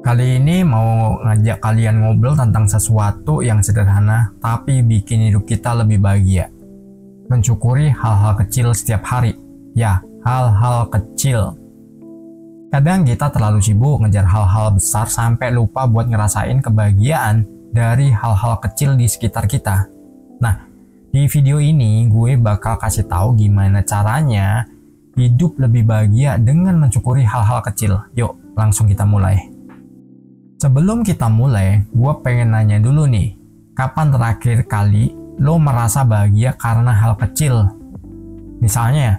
Kali ini mau ngajak kalian ngobrol tentang sesuatu yang sederhana tapi bikin hidup kita lebih bahagia. Mensyukuri hal-hal kecil setiap hari. Ya, hal-hal kecil. Kadang kita terlalu sibuk ngejar hal-hal besar sampai lupa buat ngerasain kebahagiaan dari hal-hal kecil di sekitar kita. Nah, di video ini gue bakal kasih tahu gimana caranya hidup lebih bahagia dengan mensyukuri hal-hal kecil. Yuk, langsung kita mulai. Sebelum kita mulai, gue pengen nanya dulu nih, kapan terakhir kali lo merasa bahagia karena hal kecil? Misalnya,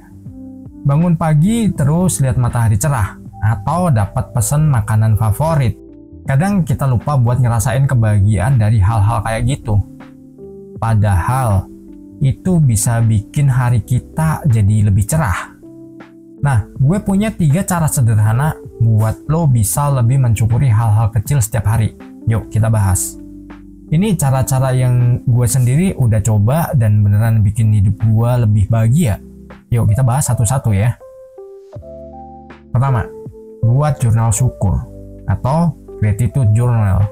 bangun pagi terus lihat matahari cerah, atau dapat pesan makanan favorit. Kadang kita lupa buat ngerasain kebahagiaan dari hal-hal kayak gitu. Padahal, itu bisa bikin hari kita jadi lebih cerah. Nah, gue punya 3 cara sederhana buat lo bisa lebih mensyukuri hal-hal kecil setiap hari. Yuk, kita bahas. Ini cara-cara yang gue sendiri udah coba dan beneran bikin hidup gue lebih bahagia. Yuk, kita bahas satu-satu ya. Pertama, buat jurnal syukur atau gratitude journal.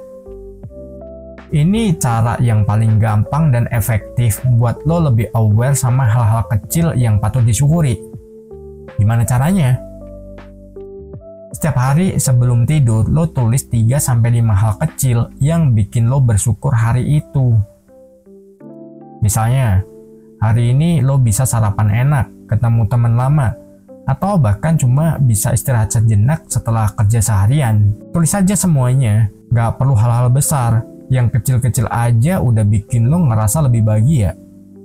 Ini cara yang paling gampang dan efektif buat lo lebih aware sama hal-hal kecil yang patut disyukuri. Gimana caranya? Setiap hari sebelum tidur, lo tulis 3-5 hal kecil yang bikin lo bersyukur hari itu. Misalnya, hari ini lo bisa sarapan enak, ketemu teman lama, atau bahkan cuma bisa istirahat sejenak setelah kerja seharian. Tulis aja semuanya, gak perlu hal-hal besar. Yang kecil-kecil aja udah bikin lo ngerasa lebih bahagia.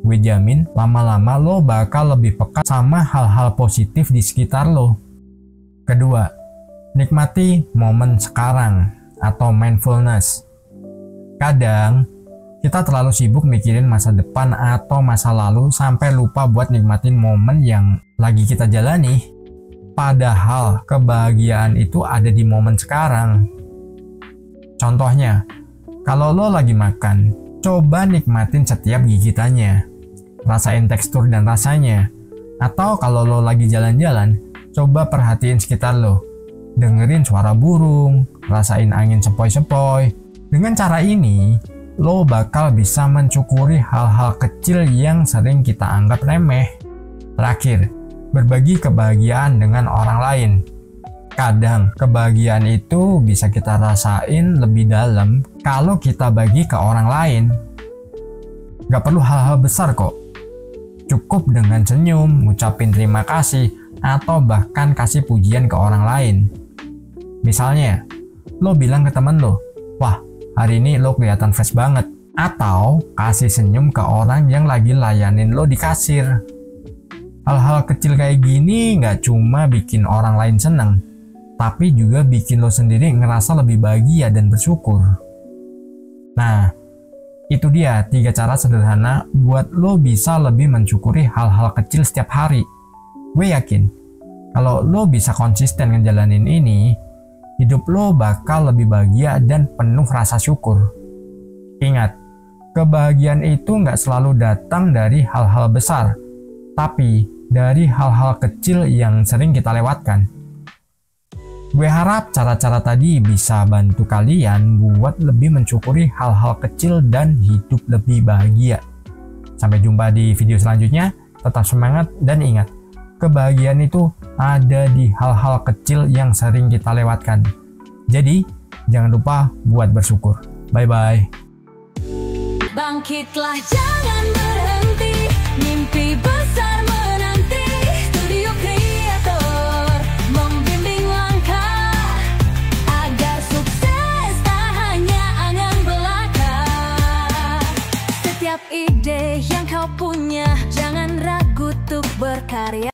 Gue jamin lama-lama lo bakal lebih peka sama hal-hal positif di sekitar lo. Kedua, nikmati momen sekarang atau mindfulness. Kadang, kita terlalu sibuk mikirin masa depan atau masa lalu sampai lupa buat nikmatin momen yang lagi kita jalani. Padahal kebahagiaan itu ada di momen sekarang. Contohnya, kalau lo lagi makan, coba nikmatin setiap gigitannya. Rasain tekstur dan rasanya. Atau kalau lo lagi jalan-jalan, coba perhatiin sekitar lo. Dengerin suara burung, rasain angin sepoi-sepoi. Dengan cara ini, lo bakal bisa mensyukuri hal-hal kecil yang sering kita anggap remeh. Terakhir, berbagi kebahagiaan dengan orang lain. Kadang, kebahagiaan itu bisa kita rasain lebih dalam kalau kita bagi ke orang lain. Gak perlu hal-hal besar kok. Cukup dengan senyum, ngucapin terima kasih, atau bahkan kasih pujian ke orang lain. Misalnya, lo bilang ke temen lo, wah, hari ini lo kelihatan fresh banget. Atau kasih senyum ke orang yang lagi layanin lo di kasir. Hal-hal kecil kayak gini gak cuma bikin orang lain seneng, tapi juga bikin lo sendiri ngerasa lebih bahagia dan bersyukur. Nah, itu dia 3 cara sederhana buat lo bisa lebih mensyukuri hal-hal kecil setiap hari. Gue yakin, kalau lo bisa konsisten ngejalanin ini, hidup lo bakal lebih bahagia dan penuh rasa syukur. Ingat, kebahagiaan itu nggak selalu datang dari hal-hal besar, tapi dari hal-hal kecil yang sering kita lewatkan. Gue harap cara-cara tadi bisa bantu kalian buat lebih mensyukuri hal-hal kecil dan hidup lebih bahagia. Sampai jumpa di video selanjutnya, tetap semangat dan ingat, kebahagiaan itu ada di hal-hal kecil yang sering kita lewatkan. Jadi, jangan lupa buat bersyukur. Bye-bye. Bangkitlah, jangan berhenti, mimpi besar menanti. Studio Kreator membimbing langkah agar sukses tak hanya angan belaka. Setiap ide yang kau punya, jangan ragu untuk berkarya.